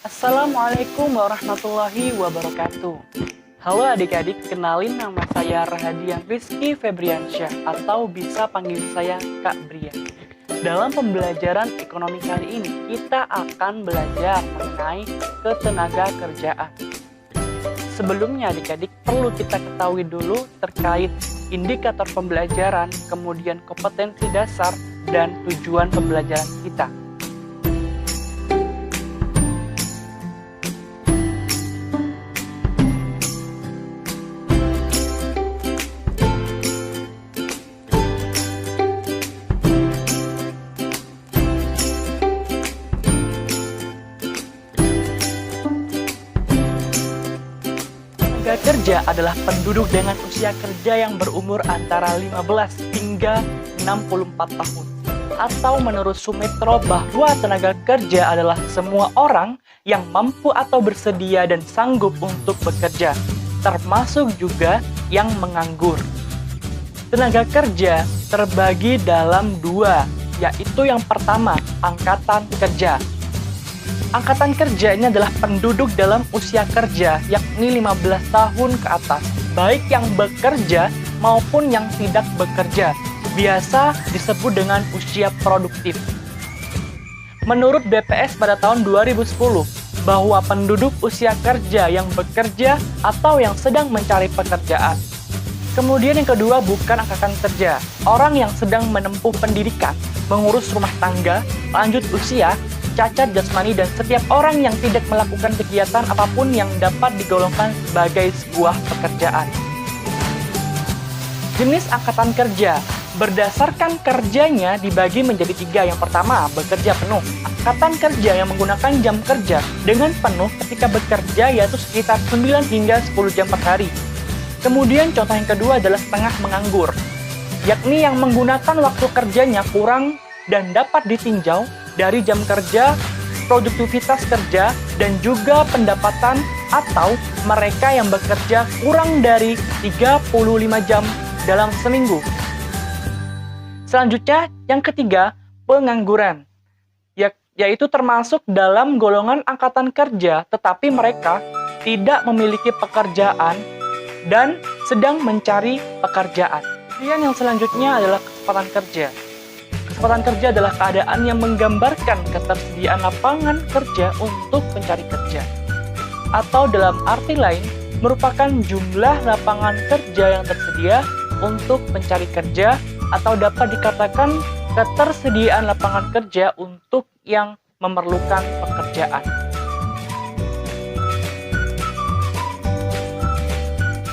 Assalamualaikum warahmatullahi wabarakatuh. Halo adik-adik, kenalin nama saya Rahadian Rizky Febriansyah atau bisa panggil saya Kak Brian. Dalam pembelajaran ekonomi kali ini, kita akan belajar mengenai ketenaga kerjaan. Sebelumnya adik-adik, perlu kita ketahui dulu terkait indikator pembelajaran, kemudian kompetensi dasar, dan tujuan pembelajaran kita. Tenaga kerja adalah penduduk dengan usia kerja yang berumur antara 15 hingga 64 tahun. Atau menurut Sumitro bahwa tenaga kerja adalah semua orang yang mampu atau bersedia dan sanggup untuk bekerja, termasuk juga yang menganggur. Tenaga kerja terbagi dalam dua, yaitu yang pertama, angkatan kerja. Angkatan kerja ini adalah penduduk dalam usia kerja, yakni 15 tahun ke atas, baik yang bekerja maupun yang tidak bekerja. Biasa disebut dengan usia produktif. Menurut BPS pada tahun 2010, bahwa penduduk usia kerja yang bekerja atau yang sedang mencari pekerjaan. Kemudian yang kedua, bukan angkatan kerja. Orang yang sedang menempuh pendidikan, mengurus rumah tangga, lanjut usia, cacat jasmani, dan setiap orang yang tidak melakukan kegiatan apapun yang dapat digolongkan sebagai sebuah pekerjaan. Jenis angkatan kerja berdasarkan kerjanya dibagi menjadi tiga. Yang pertama, bekerja penuh. Angkatan kerja yang menggunakan jam kerja dengan penuh ketika bekerja yaitu sekitar 9 hingga 10 jam per hari. Kemudian contoh yang kedua adalah setengah menganggur, yakni yang menggunakan waktu kerjanya kurang dan dapat ditinjau dari jam kerja, produktivitas kerja, dan juga pendapatan, atau mereka yang bekerja kurang dari 35 jam dalam seminggu. Selanjutnya, yang ketiga, pengangguran, yaitu termasuk dalam golongan angkatan kerja, tetapi mereka tidak memiliki pekerjaan dan sedang mencari pekerjaan. Kemudian yang selanjutnya adalah kesempatan kerja. Kesempatan kerja adalah keadaan yang menggambarkan ketersediaan lapangan kerja untuk pencari kerja. Atau dalam arti lain, merupakan jumlah lapangan kerja yang tersedia untuk pencari kerja, atau dapat dikatakan ketersediaan lapangan kerja untuk yang memerlukan pekerjaan.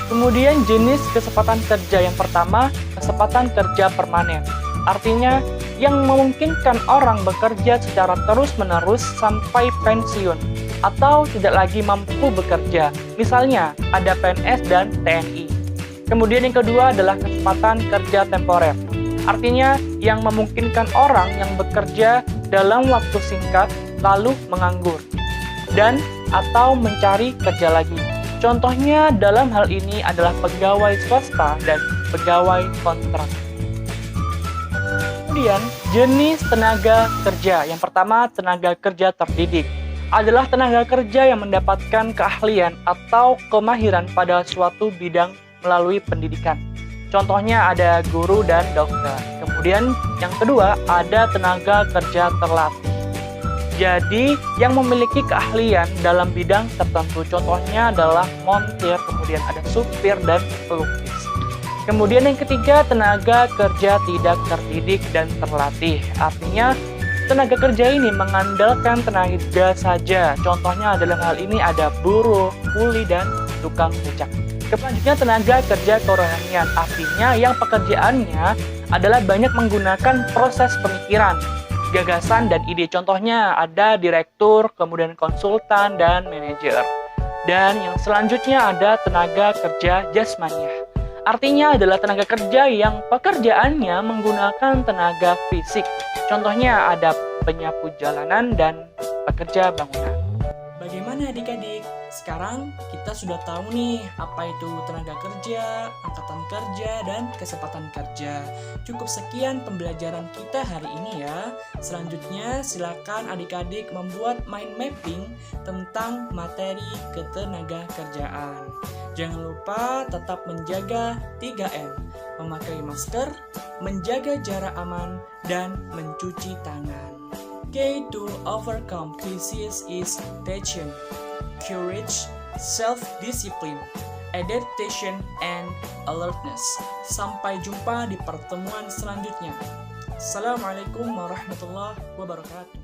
Kemudian jenis kesempatan kerja yang pertama, kesempatan kerja permanen. Artinya, yang memungkinkan orang bekerja secara terus-menerus sampai pensiun atau tidak lagi mampu bekerja. Misalnya, ada PNS dan TNI. Kemudian yang kedua adalah kesempatan kerja temporer. Artinya, yang memungkinkan orang yang bekerja dalam waktu singkat lalu menganggur dan atau mencari kerja lagi. Contohnya dalam hal ini adalah pegawai swasta dan pegawai kontrak. Kemudian, jenis tenaga kerja. Yang pertama, tenaga kerja terdidik. Adalah tenaga kerja yang mendapatkan keahlian atau kemahiran pada suatu bidang melalui pendidikan. Contohnya ada guru dan dokter. Kemudian, yang kedua, ada tenaga kerja terlatih. Jadi, yang memiliki keahlian dalam bidang tertentu. Contohnya adalah montir, kemudian ada supir dan pelukis. Kemudian yang ketiga, tenaga kerja tidak terdidik dan terlatih. Artinya, tenaga kerja ini mengandalkan tenaga saja. Contohnya dalam hal ini ada buruh, kuli, dan tukang becak. Selanjutnya, tenaga kerja kerohanian. Artinya, yang pekerjaannya adalah banyak menggunakan proses pemikiran, gagasan, dan ide. Contohnya ada direktur, kemudian konsultan, dan manajer. Dan yang selanjutnya ada tenaga kerja jasmaniah. Artinya adalah tenaga kerja yang pekerjaannya menggunakan tenaga fisik. Contohnya ada penyapu jalanan dan pekerja bangunan. Bagaimana adik-adik? Sekarang kita sudah tahu nih apa itu tenaga kerja, angkatan kerja, dan kesempatan kerja. Cukup sekian pembelajaran kita hari ini ya. Selanjutnya silakan adik-adik membuat mind mapping tentang materi ketenaga kerjaan. Jangan lupa tetap menjaga 3M, memakai masker, menjaga jarak aman, dan mencuci tangan. Key to overcome crisis is passion, courage, self-discipline, adaptation, and alertness. Sampai jumpa di pertemuan selanjutnya. Assalamualaikum warahmatullahi wabarakatuh.